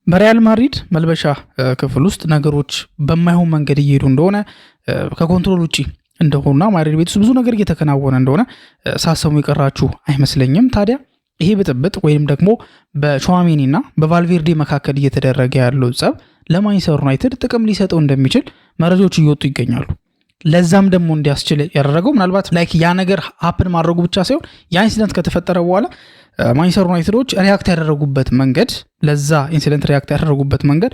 በሪያል ማድሪድ መልበሻ ክፍል ውስጥ ነገሮች በማይሆን መንገድ እየሄዱ እንደሆነ ከኮንትሮል ውጪ እንደሆነና ማድሪድ ቤት ውስጥ ብዙ ነገር እየተከናወነ እንደሆነ ሳሰሙ የቀራችሁ አይመስለኝም። ታዲያ ይሄ ብጥብጥ ወይም ደግሞ በቾዋሜኒና በቫልቬርዴ መካከል እየተደረገ ያለው ጸብ ለማንቸስተር ዩናይትድ ጥቅም ሊሰጠው እንደሚችል መረጃዎች እየወጡ ይገኛሉ። ለዛም ደግሞ እንዲያስችል ያደረገው ምናልባት ላይክ ያ ነገር ሀፕን ማድረጉ ብቻ ሳይሆን ያ ኢንሲደንት ከተፈጠረ በኋላ ማንቸስተር ዩናይትዶች ሪያክት ያደረጉበት መንገድ ለዛ ኢንሲደንት ሪያክት ያደረጉበት መንገድ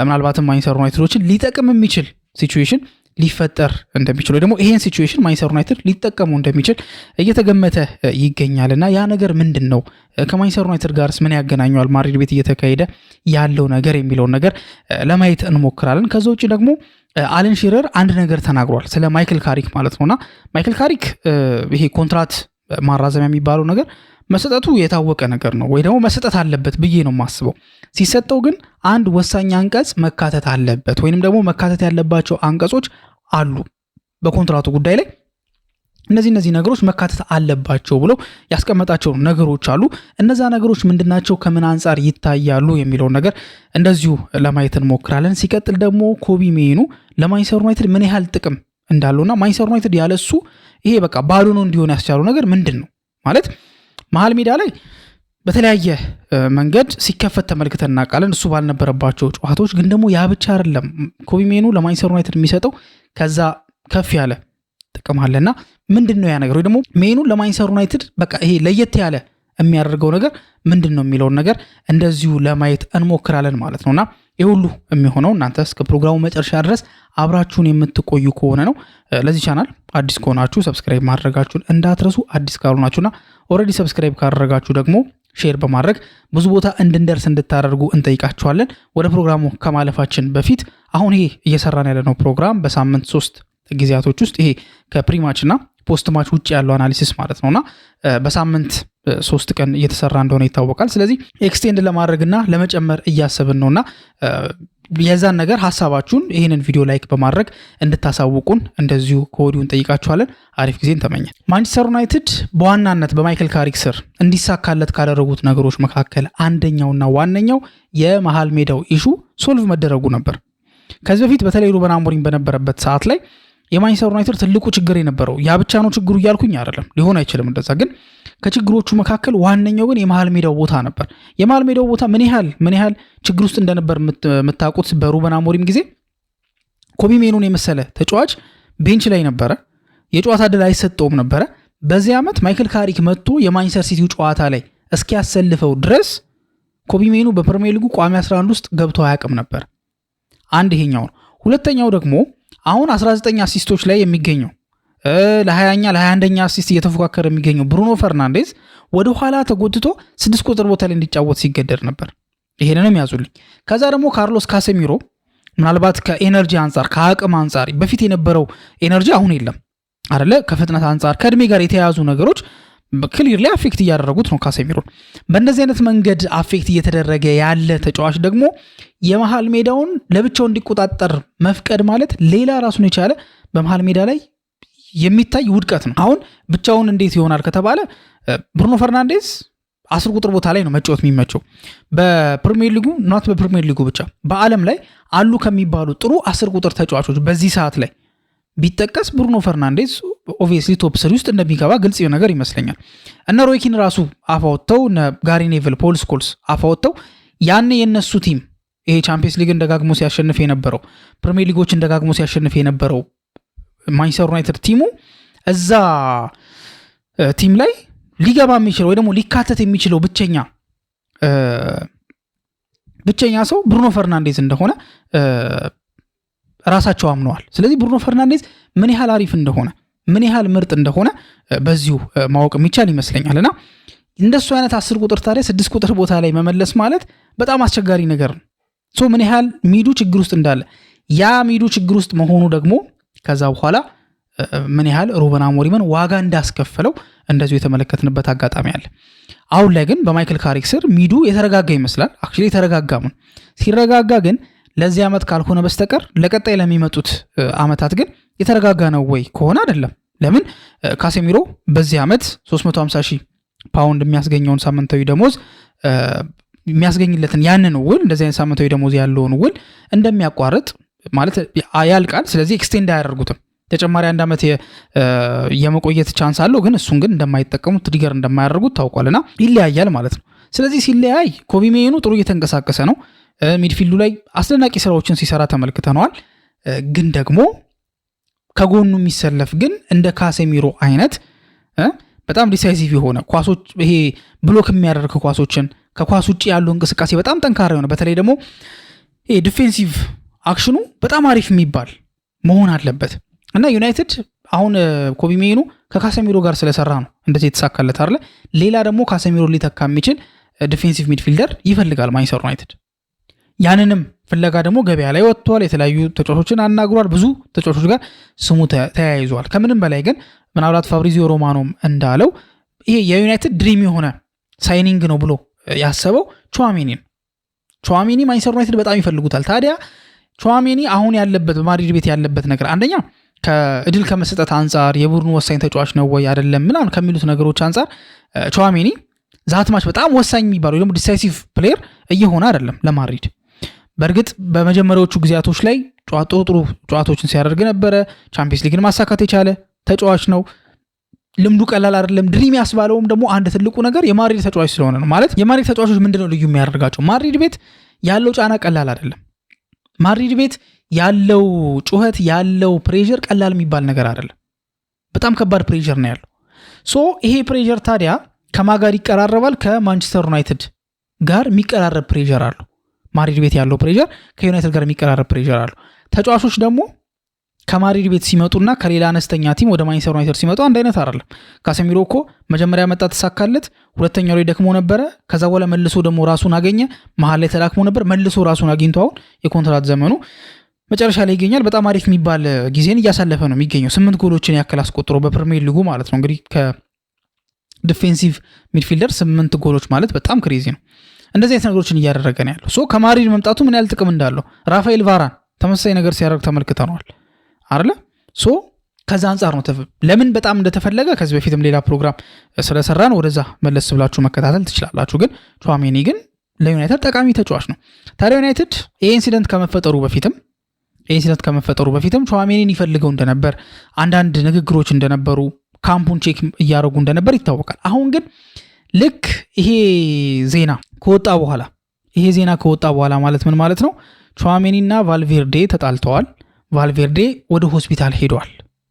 ምናልባትም ማንቸስተር ዩናይትዶችን ሊጠቅም የሚችል ሲቹዌሽን ሊፈጠር እንደሚችል ወይ ደግሞ ይሄን ሲቹዌሽን ማንቸስተር ዩናይትድ ሊጠቀሙ እንደሚችል እየተገመተ ይገኛልና ያ ነገር ምንድን ነው? ከማንቸስተር ዩናይትድ ጋርስ ምን ያገናኘዋል? ማድሪድ ቤት እየተካሄደ ያለው ነገር የሚለውን ነገር ለማየት እንሞክራለን። ከዛ ውጭ ደግሞ አለን ሺረር አንድ ነገር ተናግሯል ስለ ማይክል ካሪክ ማለት ነውና ማይክል ካሪክ ይሄ ኮንትራት ማራዘሚያ የሚባለው ነገር መሰጠቱ የታወቀ ነገር ነው ወይ ደግሞ መሰጠት አለበት ብዬ ነው የማስበው። ሲሰጠው ግን አንድ ወሳኝ አንቀጽ መካተት አለበት ወይንም ደግሞ መካተት ያለባቸው አንቀጾች አሉ በኮንትራቱ ጉዳይ ላይ እነዚህ ነገሮች መካተት አለባቸው ብሎ ያስቀመጣቸው ነገሮች አሉ። እነዛ ነገሮች ምንድናቸው? ከምን አንጻር ይታያሉ የሚለውን ነገር እንደዚሁ ለማየት እንሞክራለን። ሲቀጥል ደግሞ ኮቢ ሜኑ ለማንቸስተር ዩናይትድ ምን ያህል ጥቅም እንዳለውና ማንቸስተር ዩናይትድ ያለሱ ይሄ በቃ ባዶ ነው እንዲሆን ያስቻለው ነገር ምንድን ነው ማለት መሃል ሜዳ ላይ በተለያየ መንገድ ሲከፈት ተመልክተን እናውቃለን። እሱ ባልነበረባቸው ጨዋታዎች ግን ደግሞ ያ ብቻ አይደለም። ኮቢ ሜኑ ለማንቸስተር ዩናይትድ የሚሰጠው ከዛ ከፍ ያለ ጥቅም አለና ምንድነው ያ ነገር? ወይ ደግሞ ሜኑ ለማንቸስተር ዩናይትድ በቃ ይሄ ለየት ያለ የሚያደርገው ነገር ምንድነው የሚለውን ነገር እንደዚሁ ለማየት እንሞክራለን ማለት ነውና ይሄ ሁሉ የሚሆነው እናንተ እስከ ፕሮግራሙ መጨረሻ ድረስ አብራችሁን የምትቆዩ ከሆነ ነው። ለዚህ ቻናል አዲስ ከሆናችሁ ሰብስክራይብ ማድረጋችሁን እንዳትረሱ። አዲስ ካልሆናችሁና ኦሬዲ ሰብስክራይብ ካደረጋችሁ ደግሞ ሼር በማድረግ ብዙ ቦታ እንድንደርስ እንድታደርጉ እንጠይቃችኋለን። ወደ ፕሮግራሙ ከማለፋችን በፊት አሁን ይሄ እየሰራን ያለነው ፕሮግራም በሳምንት 3 ጊዜያቶች ውስጥ ይሄ ከፕሪማች እና ፖስት ማች ውጭ ያለው አናሊሲስ ማለት ነውና በሳምንት 3 ቀን እየተሰራ እንደሆነ ይታወቃል። ስለዚህ ኤክስቴንድ ለማድረግና ለመጨመር እያሰብን ነውና የዛን ነገር ሐሳባችሁን ይህንን ቪዲዮ ላይክ በማድረግ እንድታሳውቁን እንደዚሁ ከወዲሁ እንጠይቃችኋለን። አሪፍ ጊዜን ተመኘን። ማንቸስተር ዩናይትድ በዋናነት በማይክል ካሪክ ስር እንዲሳካለት ካደረጉት ነገሮች መካከል አንደኛውና ዋነኛው የመሃል ሜዳው ኢሹ ሶልቭ መደረጉ ነበር። ከዚህ በፊት በተለይ ሩበን አሞሪም በነበረበት ሰዓት ላይ የማንቸስተር ዩናይትድ ትልቁ ችግር የነበረው ያ ብቻ ነው ችግሩ እያልኩኝ አይደለም፣ ሊሆን አይችልም እንደዛ። ግን ከችግሮቹ መካከል ዋነኛው ግን የመሃል ሜዳው ቦታ ነበር። የመሃል ሜዳው ቦታ ምን ያህል ችግር ውስጥ እንደነበር የምታውቁት በሩበን አሞሪም ጊዜ ኮቢ ሜኑን የመሰለ ተጫዋች ቤንች ላይ ነበረ፣ የጨዋታ ዕድል አይሰጠውም ነበረ። በዚህ ዓመት ማይክል ካሪክ መጥቶ የማንቸስተር ሲቲው ጨዋታ ላይ እስኪያሰልፈው ድረስ ኮቢ ሜኑ በፕሪሚየር ሊጉ ቋሚ 11 ውስጥ ገብቶ አያውቅም ነበር። አንድ ይሄኛው ነው። ሁለተኛው ደግሞ አሁን 19 አሲስቶች ላይ የሚገኘው ለ20ኛ ለ21ኛ አሲስት እየተፎካከረ የሚገኘው ብሩኖ ፈርናንዴዝ ወደ ኋላ ተጎትቶ 6 ቁጥር ቦታ ላይ እንዲጫወት ሲገደድ ነበር። ይሄንንም ያዙልኝ። ከዛ ደግሞ ካርሎስ ካሴሚሮ ምናልባት ከኤነርጂ አንጻር ከአቅም አንጻር በፊት የነበረው ኤነርጂ አሁን የለም አይደለ? ከፍጥነት አንጻር ከእድሜ ጋር የተያያዙ ነገሮች ክሊር ላይ አፌክት እያደረጉት ነው ካሴሚሮን። በእንደዚህ አይነት መንገድ አፌክት እየተደረገ ያለ ተጫዋች ደግሞ የመሃል ሜዳውን ለብቻው እንዲቆጣጠር መፍቀድ ማለት ሌላ ራሱን የቻለ በመሃል ሜዳ ላይ የሚታይ ውድቀት ነው። አሁን ብቻውን እንዴት ይሆናል ከተባለ ብሩኖ ፈርናንዴዝ 10 ቁጥር ቦታ ላይ ነው መጫወት የሚመቸው። በፕሪሚየር ሊጉ ኖት በፕሪሚየር ሊጉ ብቻ በዓለም ላይ አሉ ከሚባሉ ጥሩ 10 ቁጥር ተጫዋቾች በዚህ ሰዓት ላይ ቢጠቀስ ብሩኖ ፈርናንዴዝ ኦብቪየስሊ ቶፕ 3 ውስጥ እንደሚገባ ግልጽ ነገር ይመስለኛል። እነ ሮይኪን ራሱ አፋወጥተው እነ ጋሪ ኔቭል፣ ፖል ስኮልስ አፋወጥተው ያኔ የነሱ ቲም ይሄ ቻምፒየንስ ሊግን ደጋግሞ ሲያሸንፍ የነበረው ፕሪሚየር ሊጎችን ደጋግሞ ሲያሸንፍ የነበረው ማንቸስተር ዩናይትድ ቲሙ እዛ ቲም ላይ ሊገባ የሚችለው ወይ ደግሞ ሊካተት የሚችለው ብቸኛ ሰው ብሩኖ ፈርናንዴዝ እንደሆነ ራሳቸው አምነዋል። ስለዚህ ብሩኖ ፈርናንዴዝ ምን ያህል አሪፍ እንደሆነ ምን ያህል ምርጥ እንደሆነ በዚሁ ማወቅ የሚቻል ይመስለኛልና እንደሱ አይነት 10 ቁጥር ታዲያ 6 ቁጥር ቦታ ላይ መመለስ ማለት በጣም አስቸጋሪ ነገር ነው። ሶ ምን ያህል ሚዱ ችግር ውስጥ እንዳለ ያ ሚዱ ችግር ውስጥ መሆኑ ደግሞ ከዛ በኋላ ምን ያህል ሩበን አሞሪምን ዋጋ እንዳስከፈለው እንደዚሁ የተመለከትንበት አጋጣሚ አለ። አሁን ላይ ግን በማይክል ካሪክ ስር ሚዱ የተረጋጋ ይመስላል። አክቹሊ የተረጋጋም ሲረጋጋ ግን ለዚህ ዓመት ካልሆነ በስተቀር ለቀጣይ ለሚመጡት ዓመታት ግን የተረጋጋ ነው ወይ ከሆነ አይደለም። ለምን ካሴሚሮ በዚህ ዓመት 350,000 ፓውንድ የሚያስገኘውን ሳምንታዊ ደሞዝ የሚያስገኝለትን ያንን ውል እንደዚህ አይነት ሳምንታዊ ደሞዝ ያለውን ውል እንደሚያቋርጥ ማለት ያልቃል። ስለዚህ ኤክስቴንድ አያደርጉትም። ተጨማሪ 1 ዓመት የመቆየት ቻንስ አለው፣ ግን እሱን ግን እንደማይጠቀሙት ትሪገር እንደማያደርጉት ታውቋልና ይለያያል ማለት ነው። ስለዚህ ሲለያይ ኮቢ ሜኑ ጥሩ እየተንቀሳቀሰ ነው። ሚድፊልዱ ላይ አስደናቂ ስራዎችን ሲሰራ ተመልክተነዋል። ግን ደግሞ ከጎኑ የሚሰለፍ ግን እንደ ካሴሚሮ አይነት በጣም ዲሳይሲቭ የሆነ ኳሶች ይሄ ብሎክ የሚያደርግ ኳሶችን ከኳስ ውጭ ያለው እንቅስቃሴ በጣም ጠንካራ የሆነ በተለይ ደግሞ ይሄ ዲፌንሲቭ አክሽኑ በጣም አሪፍ የሚባል መሆን አለበት እና ዩናይትድ አሁን ኮቢ ሜኑ ከካሴሚሮ ጋር ስለሰራ ነው እንደዚህ የተሳካለት አይደለ። ሌላ ደግሞ ካሴሚሮ ሊተካ የሚችል ዲፌንሲቭ ሚድፊልደር ይፈልጋል ማንቸስተር ዩናይትድ። ያንንም ፍለጋ ደግሞ ገበያ ላይ ወጥቷል። የተለያዩ ተጫዋቾችን አናግሯል። ብዙ ተጫዋቾች ጋር ስሙ ተያይዟል። ከምንም በላይ ግን ምናልባት ፋብሪዚዮ ሮማኖም እንዳለው ይሄ የዩናይትድ ድሪም የሆነ ሳይኒንግ ነው ብሎ ያሰበው ቹዋሜኒ ማንቸስተር ዩናይትድ በጣም ይፈልጉታል። ታዲያ ቹዋሜኒ አሁን ያለበት በማድሪድ ቤት ያለበት ነገር አንደኛ ከእድል ከመሰጠት አንጻር የቡድኑ ወሳኝ ተጫዋች ነው ወይ አይደለም ምናምን ከሚሉት ነገሮች አንጻር ቹዋሜኒ ዛትማች በጣም ወሳኝ የሚባለው ደግሞ ዲሳይሲቭ ፕሌየር እየሆነ አይደለም ለማድሪድ። በእርግጥ በመጀመሪያዎቹ ጊዜያቶች ላይ ጥሩ ጨዋታዎችን ሲያደርግ ነበረ። ቻምፒየንስ ሊግን ማሳካት የቻለ ተጫዋች ነው። ልምዱ ቀላል አይደለም። ድሪም ያስባለውም ደግሞ አንድ ትልቁ ነገር የማድሪድ ተጫዋች ስለሆነ ነው። ማለት የማድሪድ ተጫዋቾች ምንድነው ልዩ የሚያደርጋቸው? ማድሪድ ቤት ያለው ጫና ቀላል አይደለም። ማድሪድ ቤት ያለው ጩኸት ያለው ፕሬሸር ቀላል የሚባል ነገር አይደለም። በጣም ከባድ ፕሬሸር ነው ያለው። ሶ ይሄ ፕሬሸር ታዲያ ከማጋር ይቀራረባል። ከማንቸስተር ዩናይትድ ጋር የሚቀራረብ ፕሬሸር አለው። ማድሪድ ቤት ያለው ፕሬሸር ከዩናይትድ ጋር የሚቀራረብ ፕሬሸር አለው። ተጫዋቾች ደግሞ ከማድሪድ ቤት ሲመጡና ከሌላ አነስተኛ ቲም ወደ ማንቸስተር ዩናይትድ ሲመጡ አንድ አይነት አይደለም። ካሴሚሮ እኮ መጀመሪያ መጣ ተሳካለት፣ ሁለተኛው ላይ ደክሞ ነበረ። ከዛ በኋላ መልሶ ደግሞ ራሱን አገኘ። መሀል ላይ ተዳክሞ ነበር፣ መልሶ ራሱን አግኝቶ አሁን የኮንትራት ዘመኑ መጨረሻ ላይ ይገኛል። በጣም አሪፍ የሚባል ጊዜን እያሳለፈ ነው የሚገኘው። 8 ጎሎችን ያክል አስቆጥሮ በፕሪሚየር ሊጉ ማለት ነው። እንግዲህ ከዲፌንሲቭ ሚድፊልደር 8 ጎሎች ማለት በጣም ክሬዚ ነው። እንደዚህ አይነት ነገሮችን እያደረገ ነው ያለው። ሶ ከማድሪድ መምጣቱ ምን ያህል ጥቅም እንዳለው ራፋኤል ቫራን ተመሳሳይ ነገር ሲያደርግ ተመልክተነዋል አይደለ? ሶ ከዛ አንጻር ነው ለምን በጣም እንደተፈለገ ከዚህ በፊትም ሌላ ፕሮግራም ስለሰራን ወደዛ መለስ ብላችሁ መከታተል ትችላላችሁ። ግን ቹዋሜኒ ግን ለዩናይትድ ጠቃሚ ተጫዋች ነው። ታዲያ ዩናይትድ ይሄ ኢንሲደንት ከመፈጠሩ በፊትም ቹዋሜኒን ይፈልገው እንደነበር አንዳንድ ንግግሮች እንደነበሩ ካምፑን ቼክ እያደረጉ እንደነበር ይታወቃል። አሁን ግን ልክ ይሄ ዜና ከወጣ በኋላ ማለት ምን ማለት ነው? ቹዋሜኒና ቫልቬርዴ ተጣልተዋል፣ ቫልቬርዴ ወደ ሆስፒታል ሄደዋል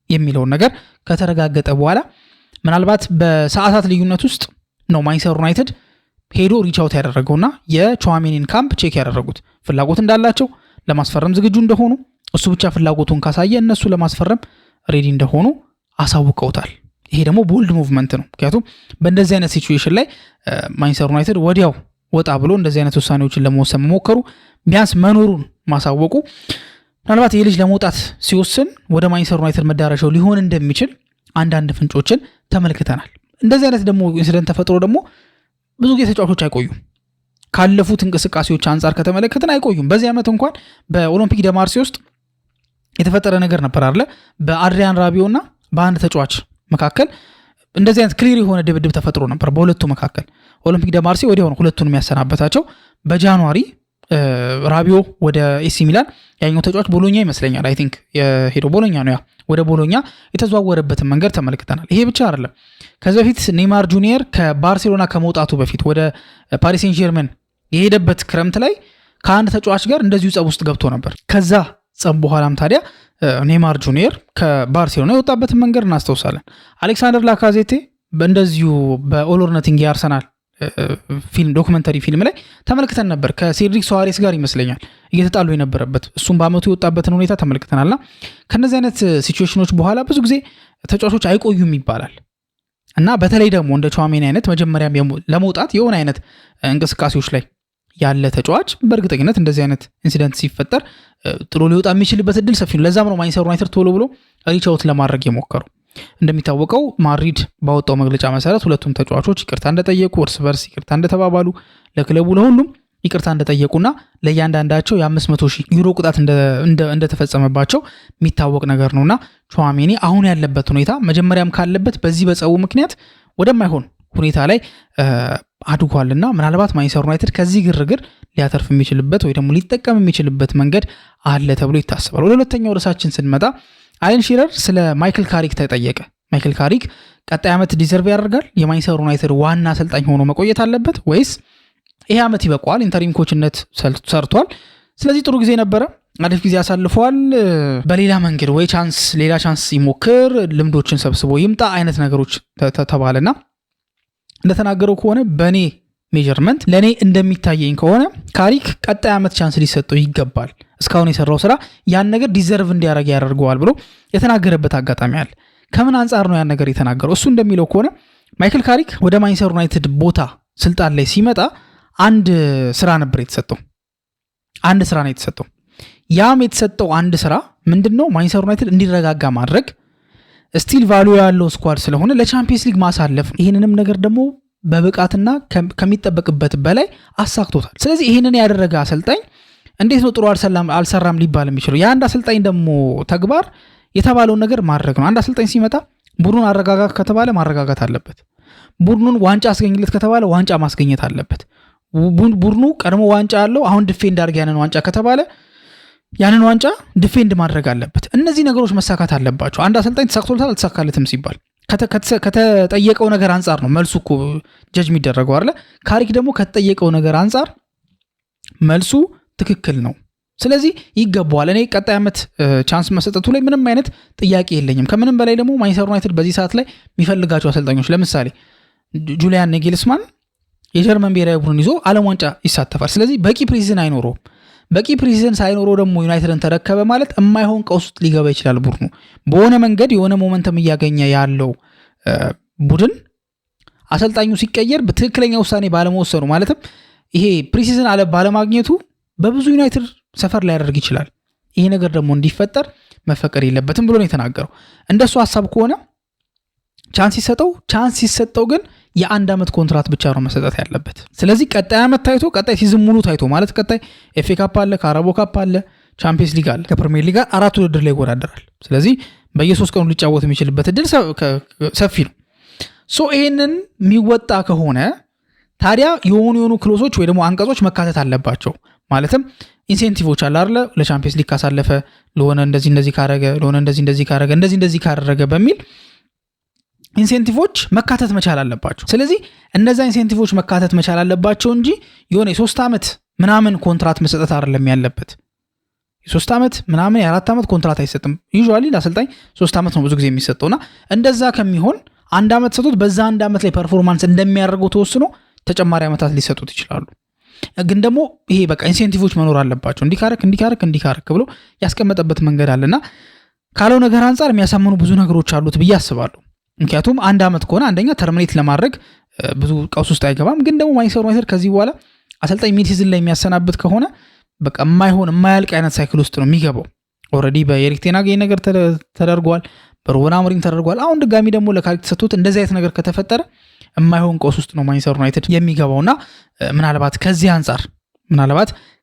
የሚለውን ነገር ከተረጋገጠ በኋላ ምናልባት በሰዓታት ልዩነት ውስጥ ነው ማንቸስተር ዩናይትድ ሄዶ ሪቻውት ያደረገውና የቹዋሜኒን ካምፕ ቼክ ያደረጉት ፍላጎት እንዳላቸው ለማስፈረም ዝግጁ እንደሆኑ እሱ ብቻ ፍላጎቱን ካሳየ እነሱ ለማስፈረም ሬዲ እንደሆኑ አሳውቀውታል። ይሄ ደግሞ ቦልድ ሙቭመንት ነው። ምክንያቱም በእንደዚህ አይነት ሲቹዌሽን ላይ ማንቸስተር ዩናይትድ ወዲያው ወጣ ብሎ እንደዚህ አይነት ውሳኔዎችን ለመወሰን መሞከሩ ቢያንስ መኖሩን ማሳወቁ ምናልባት ይህ ልጅ ለመውጣት ሲወስን ወደ ማንቸስተር ዩናይትድ መዳረሻው ሊሆን እንደሚችል አንዳንድ ፍንጮችን ተመልክተናል። እንደዚህ አይነት ደግሞ ኢንሲደንት ተፈጥሮ ደግሞ ብዙ ጊዜ ተጫዋቾች አይቆዩም። ካለፉት እንቅስቃሴዎች አንጻር ከተመለከትን አይቆዩም። በዚህ ዓመት እንኳን በኦሎምፒክ ደ ማርሴይ ውስጥ የተፈጠረ ነገር ነበር አይደለ? በአድሪያን ራቢዮና በአንድ ተጫዋች መካከል እንደዚህ አይነት ክሊር የሆነ ድብድብ ተፈጥሮ ነበር በሁለቱ መካከል። ኦሎምፒክ ደ ማርሴይ ወዲያው ሁለቱንም ያሰናበታቸው። በጃንዋሪ ራቢዮ ወደ ኤሲ ሚላን፣ ያኛው ተጫዋች ቦሎኛ ይመስለኛል አይ ቲንክ የሄደው ቦሎኛ ነው። ወደ ቦሎኛ የተዘዋወረበትን መንገድ ተመልክተናል። ይሄ ብቻ አይደለም። ከዚህ በፊት ኔይማር ጁኒየር ከባርሴሎና ከመውጣቱ በፊት ወደ ፓሪስ ሴን ጀርመን የሄደበት ክረምት ላይ ከአንድ ተጫዋች ጋር እንደዚሁ ጸብ ውስጥ ገብቶ ነበር። ከዛ ጸብ በኋላም ታዲያ ኔይማር ጁኒየር ከባርሴሎና የወጣበትን መንገድ እናስታውሳለን። አሌክሳንደር ላካዜቴ እንደዚሁ በኦል ኦር ነቲንግ የአርሰናል ፊልም ዶክመንተሪ ፊልም ላይ ተመልክተን ነበር። ከሴድሪክ ሶዋሬስ ጋር ይመስለኛል እየተጣሉ የነበረበት እሱም በአመቱ የወጣበትን ሁኔታ ተመልክተናልና ከነዚህ አይነት ሲቹዌሽኖች በኋላ ብዙ ጊዜ ተጫዋቾች አይቆዩም ይባላል እና በተለይ ደግሞ እንደ ቹዋሜኒ አይነት መጀመሪያም ለመውጣት የሆነ አይነት እንቅስቃሴዎች ላይ ያለ ተጫዋች በእርግጠኝነት እንደዚህ አይነት ኢንሲደንት ሲፈጠር ጥሎ ሊወጣ የሚችልበት እድል ሰፊ ነው። ለዛም ነው ማንቸስተር ዩናይትድ ቶሎ ብሎ ሪች አውት ለማድረግ የሞከሩ። እንደሚታወቀው ማድሪድ ባወጣው መግለጫ መሰረት ሁለቱም ተጫዋቾች ይቅርታ እንደጠየቁ፣ እርስ በርስ ይቅርታ እንደተባባሉ፣ ለክለቡ ለሁሉም ይቅርታ እንደጠየቁና ለእያንዳንዳቸው የ500,000 ዩሮ ቅጣት እንደተፈጸመባቸው የሚታወቅ ነገር ነውና ቹዋሜኒ አሁን ያለበት ሁኔታ መጀመሪያም ካለበት በዚህ በጸቡ ምክንያት ወደማይሆን ሁኔታ ላይ አድጓልና ምናልባት ማንቸስተር ዩናይትድ ከዚህ ግርግር ሊያተርፍ የሚችልበት ወይ ደግሞ ሊጠቀም የሚችልበት መንገድ አለ ተብሎ ይታሰባል። ወደ ሁለተኛው ርዕሳችን ስንመጣ አለን ሺረር ስለ ማይክል ካሪክ ተጠየቀ። ማይክል ካሪክ ቀጣይ ዓመት ዲዘርቭ ያደርጋል? የማንቸስተር ዩናይትድ ዋና አሰልጣኝ ሆኖ መቆየት አለበት ወይስ ይሄ ዓመት ይበቃዋል? ኢንተሪም ኮችነት ሰርቷል። ስለዚህ ጥሩ ጊዜ ነበረ፣ አሪፍ ጊዜ አሳልፏል። በሌላ መንገድ ወይ ሌላ ቻንስ ይሞክር፣ ልምዶችን ሰብስቦ ይምጣ አይነት ነገሮች ተባለና እንደተናገረው ከሆነ በኔ ሜጀርመንት ለኔ እንደሚታየኝ ከሆነ ካሪክ ቀጣይ ዓመት ቻንስ ሊሰጠው ይገባል። እስካሁን የሰራው ስራ ያን ነገር ዲዘርቭ እንዲያደርግ ያደርገዋል ብሎ የተናገረበት አጋጣሚ አለ። ከምን አንጻር ነው ያን ነገር የተናገረው? እሱ እንደሚለው ከሆነ ማይክል ካሪክ ወደ ማንቸስተር ዩናይትድ ቦታ ስልጣን ላይ ሲመጣ አንድ ስራ ነበር የተሰጠው። አንድ ስራ ነው የተሰጠው። ያም የተሰጠው አንድ ስራ ምንድነው? ማንቸስተር ዩናይትድ እንዲረጋጋ ማድረግ፣ ስቲል ቫልዩ ያለው ስኳድ ስለሆነ ለቻምፒየንስ ሊግ ማሳለፍ። ይህንንም ነገር ደግሞ በብቃትና ከሚጠበቅበት በላይ አሳክቶታል። ስለዚህ ይህንን ያደረገ አሰልጣኝ እንዴት ነው ጥሩ አልሰራም ሊባል የሚችለው? የአንድ አሰልጣኝ ደግሞ ተግባር የተባለውን ነገር ማድረግ ነው። አንድ አሰልጣኝ ሲመጣ ቡድኑን አረጋጋት ከተባለ ማረጋጋት አለበት። ቡድኑን ዋንጫ አስገኝለት ከተባለ ዋንጫ ማስገኘት አለበት። ቡድኑ ቀድሞ ዋንጫ አለው፣ አሁን ዲፌንድ አድርግ ያንን ዋንጫ ከተባለ ያንን ዋንጫ ዲፌንድ ማድረግ አለበት። እነዚህ ነገሮች መሳካት አለባቸው። አንድ አሰልጣኝ ተሳክቶለታል አልተሳካለትም ሲባል ከተጠየቀው ነገር አንጻር ነው መልሱ እኮ ጀጅ የሚደረገው አይደለ? ካሪክ ደግሞ ከተጠየቀው ነገር አንጻር መልሱ ትክክል ነው። ስለዚህ ይገባዋል። እኔ ቀጣይ ዓመት ቻንስ መሰጠቱ ላይ ምንም አይነት ጥያቄ የለኝም። ከምንም በላይ ደግሞ ማንቸስተር ዩናይትድ በዚህ ሰዓት ላይ የሚፈልጋቸው አሰልጣኞች ለምሳሌ ጁሊያን ናግልስማን የጀርመን ብሔራዊ ቡድን ይዞ ዓለም ዋንጫ ይሳተፋል። ስለዚህ በቂ ፕሪሲዝን አይኖረውም። በቂ ፕሪሲዝን ሳይኖረው ደግሞ ዩናይትድን ተረከበ ማለት የማይሆን ቀውስ ውስጥ ሊገባ ይችላል። ቡድኑ በሆነ መንገድ የሆነ ሞመንተም እያገኘ ያለው ቡድን አሰልጣኙ ሲቀየር በትክክለኛ ውሳኔ ባለመወሰኑ ማለትም ይሄ ፕሪሲዝን ባለማግኘቱ በብዙ ዩናይትድ ሰፈር ላይ ያደርግ ይችላል። ይሄ ነገር ደግሞ እንዲፈጠር መፈቀድ የለበትም ብሎ ነው የተናገረው። እንደሱ ሐሳብ ከሆነ ቻንስ ሲሰጠው ግን የአንድ ዓመት ኮንትራት ብቻ ነው መሰጠት ያለበት። ስለዚህ ቀጣይ ዓመት ታይቶ ቀጣይ ሲዝን ሙሉ ታይቶ ማለት ቀጣይ ኤፍኤ ካፕ አለ፣ ካራቦ ካፕ አለ፣ ቻምፒየንስ ሊግ አለ፣ ከፕሪሚየር ሊግ 4 ውድድር ላይ ይወዳደራል። ስለዚህ በየ3 ቀኑ ሊጫወት የሚችልበት እድል ሰፊ ነው። ሶ ይሄንን የሚወጣ ከሆነ ታዲያ የሆኑ ክሎሶች ወይ ደግሞ አንቀጾች መካተት አለባቸው። ማለትም ኢንሴንቲቮች አለ አይደለ? ለቻምፒየንስ ሊግ ካሳለፈ ለሆነ እንደዚህ ካረገ ለሆነ እንደዚህ ካረገ እንደዚህ ካደረገ በሚል ኢንሴንቲቮች መካተት መቻል አለባቸው። ስለዚህ እነዛ ኢንሴንቲቮች መካተት መቻል አለባቸው እንጂ የሆነ የ3 ዓመት ምናምን ኮንትራት መሰጠት አይደለም ያለበት። የ3 ዓመት ምናምን የ4 ዓመት ኮንትራት አይሰጥም። ዩዥዋሊ ለአሰልጣኝ 3 ዓመት ነው ብዙ ጊዜ የሚሰጠውና እንደዛ ከሚሆን 1 ዓመት ሰጡት፣ በዛ 1 ዓመት ላይ ፐርፎርማንስ እንደሚያደርገው ተወስኖ ተጨማሪ ዓመታት ሊሰጡት ይችላሉ። ግን ደግሞ ይሄ በቃ ኢንሴንቲቮች መኖር አለባቸው። እንዲካረክ ብሎ ያስቀመጠበት መንገድ አለና ካለው ነገር አንጻር የሚያሳምኑ ብዙ ነገሮች አሉት ብዬ አስባለሁ። ምክንያቱም 1 ዓመት ከሆነ አንደኛ ተርሚኔት ለማድረግ ብዙ ቀውስ ውስጥ አይገባም። ግን ደግሞ ማንቸስተር ዩናይትድ ከዚህ በኋላ አሰልጣኝ ሚድ ሲዝን ላይ የሚያሰናብት ከሆነ በቃ የማያልቅ አይነት ሳይክል ውስጥ ነው የሚገባው። ኦልሬዲ በኤሪክ ቴን ሃግ ነገር ተደርጓል፣ በሩበን አሞሪም ተደርጓል። አሁን ድጋሚ ደግሞ ለካሪክ ተሰጥቶት እንደዚህ አይነት ነገር ከተፈጠረ የማይሆን ቀውስ ውስጥ ነው ማንቸስተር ዩናይትድ የሚገባውና ምናልባት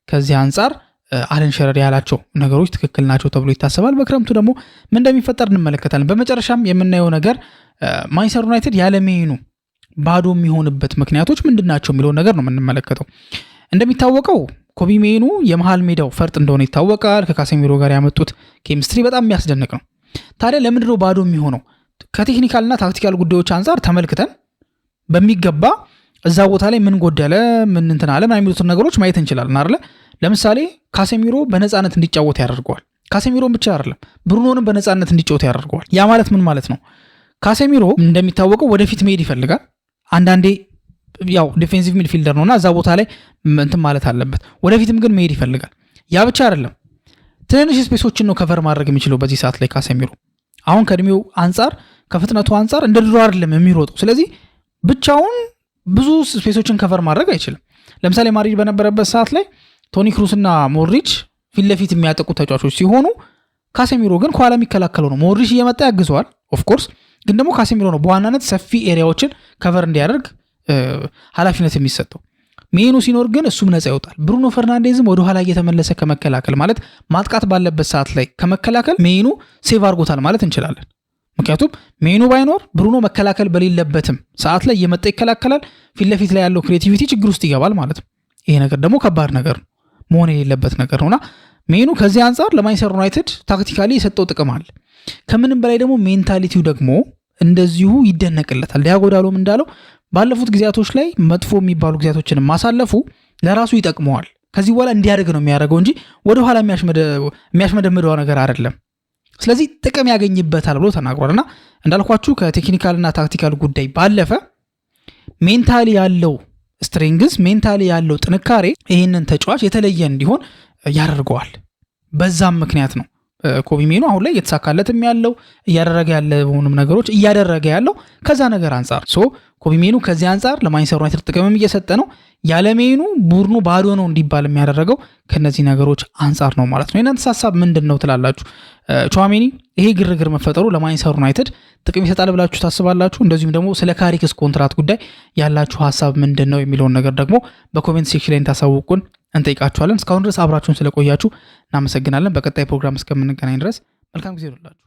ከዚህ አንጻር አለን ሺረር ያላቸው ነገሮች ትክክል ናቸው ተብሎ ይታሰባል። በክረምቱ ደግሞ ምን እንደሚፈጠር እንመለከታለን። በመጨረሻም የምናየው ነገር ማንቸስተር ዩናይትድ ያለመሄኑ ባዶ የሚሆንበት ምክንያቶች ምንድናቸው የሚለው ነገር ነው የምንመለከተው። እንደሚታወቀው ኮቢ ሜኑ የመሃል ሜዳው ፈርጥ እንደሆነ ይታወቃል። ከካሴሚሮ ጋር ያመጡት ኬሚስትሪ በጣም የሚያስደንቅ ነው። ታዲያ ለምንድነው ባዶ የሚሆነው? ከቴክኒካልና ታክቲካል ጉዳዮች አንጻር ተመልክተን በሚገባ እዛ ቦታ ላይ ምን ጎደለ ምን እንትን አለ ምናምን የሚሉትን ነገሮች ማየት እንችላለን አይደል? ለምሳሌ ካሴሚሮ በነፃነት እንዲጫወት ያደርገዋል። ካሴሚሮን ብቻ አይደለም ብሩኖንም በነፃነት እንዲጫወት ያደርገዋል። ያ ማለት ምን ማለት ነው? ካሴሚሮ እንደሚታወቀው ወደፊት መሄድ ይፈልጋል። አንዳንዴ ያው ዲፌንሲቭ ሚድፊልደር ነውና እዛ ቦታ ላይ እንትን ማለት አለበት። ወደፊትም ግን መሄድ ይፈልጋል። ያ ብቻ አይደለም ትንሽ ስፔሶችን ነው ከቨር ማድረግ የሚችለው በዚህ ሰዓት ላይ ካሴሚሮ። አሁን ከእድሜው አንጻር ከፍጥነቱ አንጻር እንደ ድሮ አይደለም የሚሮጠው። ስለዚህ ብቻውን ብዙ ስፔሶችን ከቨር ማድረግ አይችልም። ለምሳሌ ማድሪድ በነበረበት ሰዓት ላይ ቶኒ ክሩስ እና ሞድሪች ፊት ለፊት የሚያጠቁ ተጫዋቾች ሲሆኑ ካሴሚሮ ግን ከኋላ የሚከላከለው ነው። ሞድሪች እየመጣ ያግዘዋል ኦፍኮርስ፣ ግን ደግሞ ካሴሚሮ ነው በዋናነት ሰፊ ኤሪያዎችን ከቨር እንዲያደርግ ኃላፊነት የሚሰጠው። ሜኑ ሲኖር ግን እሱም ነፃ ይወጣል። ብሩኖ ፈርናንዴዝም ወደ ኋላ እየተመለሰ ከመከላከል ማለት ማጥቃት ባለበት ሰዓት ላይ ከመከላከል ሜኑ ሴቭ አድርጎታል ማለት እንችላለን። ምክንያቱም ሜኑ ባይኖር ብሩኖ መከላከል በሌለበትም ሰዓት ላይ እየመጣ ይከላከላል። ፊት ለፊት ላይ ያለው ክሬቲቪቲ ችግር ውስጥ ይገባል ማለት ነው። ይሄ ነገር ደግሞ ከባድ ነገር ነው፣ መሆን የሌለበት ነገር ነውና ሜኑ ከዚህ አንጻር ለማንቸስተር ዩናይትድ ታክቲካሊ የሰጠው ጥቅም አለ። ከምንም በላይ ደግሞ ሜንታሊቲው ደግሞ እንደዚሁ ይደነቅለታል። ዲያጎ ዳሎም እንዳለው ባለፉት ጊዜያቶች ላይ መጥፎ የሚባሉ ጊዜያቶችን ማሳለፉ ለራሱ ይጠቅመዋል። ከዚህ በኋላ እንዲያደርግ ነው የሚያደርገው እንጂ ወደኋላ የሚያሽመደምደው ነገር አይደለም። ስለዚህ ጥቅም ያገኝበታል ብሎ ተናግሯልና እንዳልኳችሁ ከቴክኒካልና ታክቲካል ጉዳይ ባለፈ ሜንታሊ ያለው ስትሬንግዝ ሜንታሊ ያለው ጥንካሬ ይህንን ተጫዋች የተለየ እንዲሆን ያደርገዋል። በዛም ምክንያት ነው ኮቢ ሜኑ አሁን ላይ እየተሳካለትም ያለው እያደረገ ያለውንም ነገሮች እያደረገ ያለው ከዛ ነገር አንጻር ኮቢ ሜኑ ከዚህ አንጻር ለማንቸስተር ዩናይትድ ጥቅምም እየሰጠ ነው። ያለ ሜኑ ቡድኑ ባዶ ነው እንዲባል የሚያደርገው ከነዚህ ነገሮች አንጻር ነው ማለት ነው። የእናንተ ሐሳብ ምንድን ነው ትላላችሁ? ቹዋሜኒ ይሄ ግርግር መፈጠሩ ለማንቸስተር ዩናይትድ ጥቅም ይሰጣል ብላችሁ ታስባላችሁ? እንደዚሁም ደግሞ ስለ ካሪክስ ኮንትራት ጉዳይ ያላችሁ ሐሳብ ምንድን ነው የሚለውን ነገር ደግሞ በኮሜንት ሴክሽን ላይ ታሳውቁን እንጠይቃችኋለን። እስካሁን ድረስ አብራችሁን ስለቆያችሁ እናመሰግናለን። በቀጣይ ፕሮግራም እስከምንገናኝ ድረስ መልካም ጊዜ ይሁንላችሁ።